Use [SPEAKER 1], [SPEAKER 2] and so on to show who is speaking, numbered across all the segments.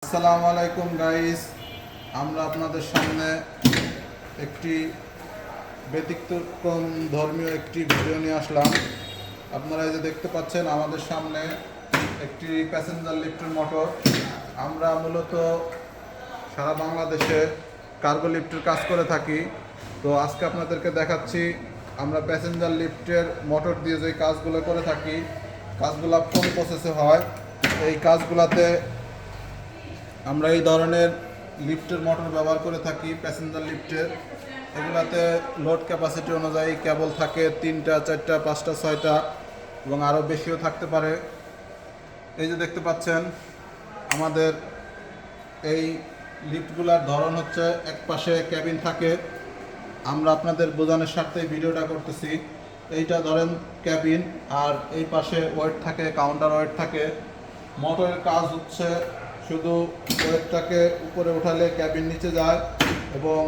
[SPEAKER 1] আসসালামু আলাইকুম গাইস, আমরা আপনাদের সামনে একটি ব্যতিক্রম ধর্মীয় একটি ভিডিও নিয়ে আসলাম। আপনারা এই যে দেখতে পাচ্ছেন আমাদের সামনে একটি প্যাসেঞ্জার লিফটের মোটর। আমরা মূলত সারা বাংলাদেশে কার্গো লিফটের কাজ করে থাকি। তো আজকে আপনাদেরকে দেখাচ্ছি আমরা প্যাসেঞ্জার লিফটের মোটর দিয়ে যে কাজগুলো করে থাকি, কাজগুলো কোন প্রসেসে হয়। এই কাজগুলোতে আমরা এই ধরনের লিফটের মোটর ব্যবহার করে থাকি প্যাসেঞ্জার লিফটের। এগুলাতে লোড ক্যাপাসিটি অনুযায়ী কেবল থাকে 3টা 4টা 5টা 6টা এবং আরও বেশিও থাকতে পারে। এই যে দেখতে পাচ্ছেন আমাদের এই লিফটগুলার ধরন হচ্ছে, এক পাশে ক্যাবিন থাকে। আমরা আপনাদের বোঝানোর স্বার্থে ভিডিওটা করতেছি। এইটা ধরেন ক্যাবিন, আর এই পাশে ওয়েট থাকে, কাউন্টার ওয়েট থাকে। মোটরের কাজ হচ্ছে শুধু ওয়েটটাকে উপরে উঠালে ক্যাবিন নিচে যায় এবং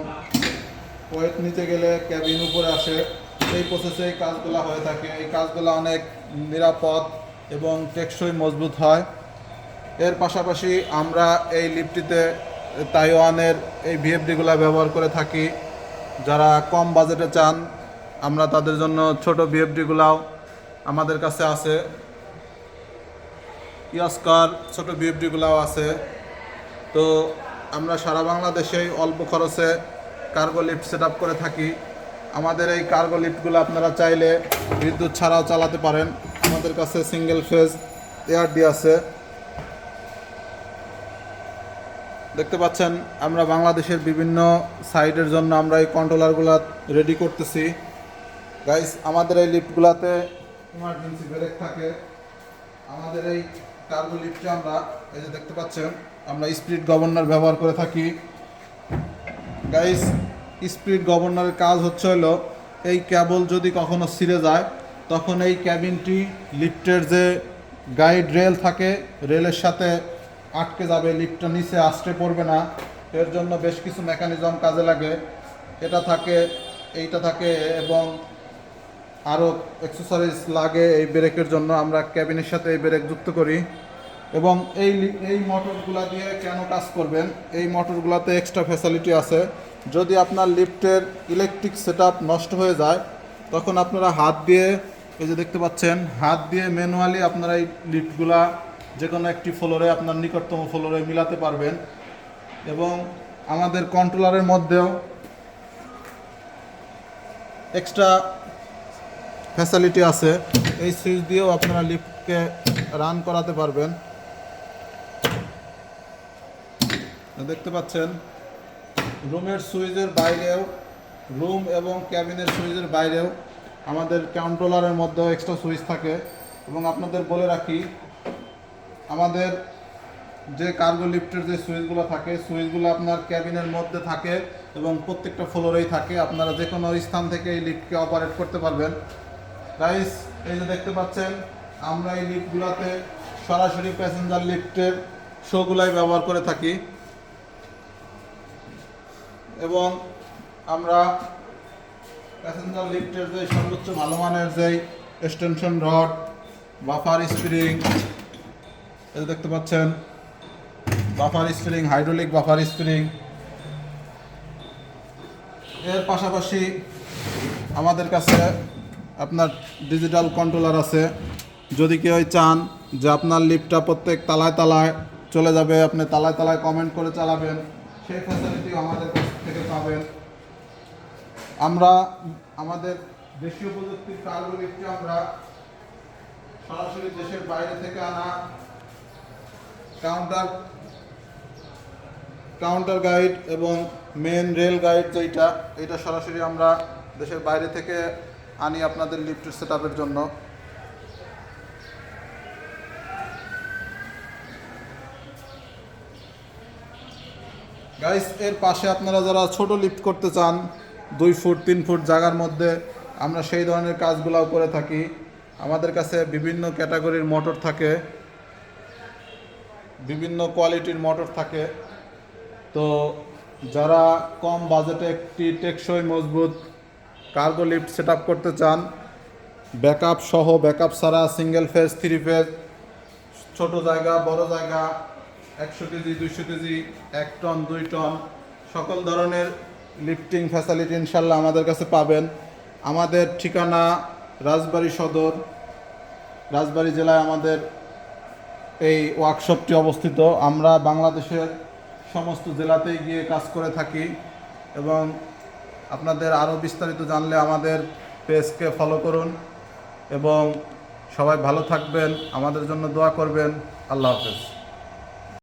[SPEAKER 1] ওয়েট নিচে গেলে ক্যাবিন উপরে আসে। এই প্রসেসে এই কাজগুলো হয়ে থাকে। এই কাজগুলো অনেক নিরাপদ এবং টেকসই মজবুত হয়। এর পাশাপাশি আমরা এই লিফটটিতে তাইওয়ানের এই ভিএফডিগুলো ব্যবহার করে থাকি। যারা কম বাজেটে চান, আমরা তাদের জন্য ছোট ভিএফডিগুলাও আমাদের কাছে আছে। ইয়াস্কার ছোট ভিএফডিগুলাও আছে। তো আমরা সারা বাংলাদেশেই অল্প খরচে কার্গো লিফট সেট আপ করে থাকি। আমাদের এই কার্গো লিফটগুলো আপনারা চাইলে বিদ্যুৎ ছাড়াও চালাতে পারেন। আমাদের কাছে সিঙ্গেল ফেজ এআরডি আছে। দেখতে পাচ্ছেন আমরা বাংলাদেশের বিভিন্ন সাইডের জন্য আমরা এই কন্ট্রোলারগুলো রেডি করতেছি। গাইস, আমাদের এই লিফটগুলোতে ইমার্জেন্সি ব্রেক থাকে। আমাদের এই কার্গো লিফটে আমরা এই যে দেখতে পাচ্ছেন আমরা স্পিড গভর্নর ব্যবহার করে থাকি। গাইস, স্পিড গভর্নরের কাজ হচ্ছে হলো, এই কেবল যদি কখনো ছিঁড়ে যায় তখন এই ক্যাবিনটি লিফটের যে গাইড রেল থাকে, রেলের সাথে আটকে যাবে, লিফটটা নিচে আছড়ে পড়বে না। এর জন্য বেশ কিছু মেকানিজম কাজে লাগে। এটা থাকে, এইটা থাকে এবং আরও অ্যাক্সেসরিজ লাগে এই ব্রেকের জন্য। আমরা ক্যাবিনের সাথে এই ব্রেক যুক্ত করি। এবং এই মোটরগুলা দিয়ে কেন কাজ করবেন, এই মোটরগুলোতে এক্সট্রা ফ্যাসিলিটি আছে। যদি আপনার লিফটের ইলেকট্রিক সেটআপ নষ্ট হয়ে যায় তখন আপনারা হাত দিয়ে, এই যে দেখতে পাচ্ছেন, হাত দিয়ে ম্যানুয়ালি আপনারা এই লিফটগুলা যে কোনো একটি ফ্লোরে, আপনার নিকটতম ফ্লোরে মিলাতে পারবেন। এবং আমাদের কন্ট্রোলারের মধ্যেও এক্সট্রা ফ্যাসিলিটি আছে। এই সুইচ দিয়েও আপনারা লিফটকে রান করাতে পারবেন। দেখতে পাচ্ছেন রুমের সুইচের বাইরেও, রুম এবং ক্যাবিনের সুইচের বাইরেও আমাদের কন্ট্রোলারের মধ্যেও এক্সট্রা সুইচ থাকে। এবং আপনাদের বলে রাখি, আমাদের যে কার্গো লিফটের যে সুইচগুলো থাকে, সুইচগুলো আপনার ক্যাবিনের মধ্যে থাকে এবং প্রত্যেকটা ফ্লোরেই থাকে। আপনারা যে কোনো স্থান থেকে এই লিফটকে অপারেট করতে পারবেন। গাইস, এই যে দেখতে পাচ্ছেন আমরা এই লিফটগুলোতে সরাসরি প্যাসেঞ্জার লিফটের শোগুলাই ব্যবহার করে থাকি। এবং আমরা প্যাসেঞ্জার লিফটের যে সর্বোচ্চ ভালো মানের যেই এক্সটেনশন রড, বাফার স্প্রিং, এই দেখতে পাচ্ছেন buffer spring, hydraulic buffer spring. এর পাশাপাশি আমাদের কাছে আপনার ডিজিটাল কন্ট্রোলার আছে। যদি কেউ চান যে আপনার লিফটটা প্রত্যেক তালায় তালায় চলে যাবে, আপনি তালায় তালায় কমেন্ট করে চালাবেন, সেই ফ্যাসিলিটিও আমাদের কাছ থেকে পাবেন। আমরা আমাদের দেশীয় প্রযুক্তির কার্গো লিফটে আমরা সরাসরি দেশের বাইরে থেকে আনা কাউন্টার গাইড এবং মেন রেল গাইড যেটা, এটা সরাসরি আমরা দেশের বাইরে থেকে আনি আপনাদের লিফটের সেটআপের জন্য। গাইস, এর পাশে আপনারা যারা ছোট লিফট করতে চান 2 ফুট 3 ফুট জায়গার মধ্যে, আমরা সেই ধরনের কাজগুলোও করে থাকি। আমাদের কাছে বিভিন্ন ক্যাটাগরির মোটর থাকে, বিভিন্ন কোয়ালিটির মোটর থাকে। তো যারা কম বাজেটে একটি টেকসই মজবুত কার্গো লিফট সেট আপ করতে চান, ব্যাকআপ সহ, ব্যাকআপ ছাড়া, সিঙ্গেল ফেজ 3 ফেজ, ছোট জায়গা বড় জায়গা 100 কেজি 200 কেজি 1 টন 2 টন সকল ধরনের লিফটিং ফ্যাসিলিটি ইনশাল্লাহ আমাদের কাছে পাবেন। আমাদের ঠিকানা রাজবাড়ী সদর, রাজবাড়ী জেলায় আমাদের এই ওয়ার্কশপটি অবস্থিত। আমরা বাংলাদেশের সমস্ত জেলাতেই গিয়ে কাজ করে থাকি এবং আপনাদের আরও বিস্তারিত জানলে আমাদের পেজকে ফলো করুন এবং সবাই ভালো থাকবেন, আমাদের জন্য দোয়া করবেন। আল্লাহ হাফেজ।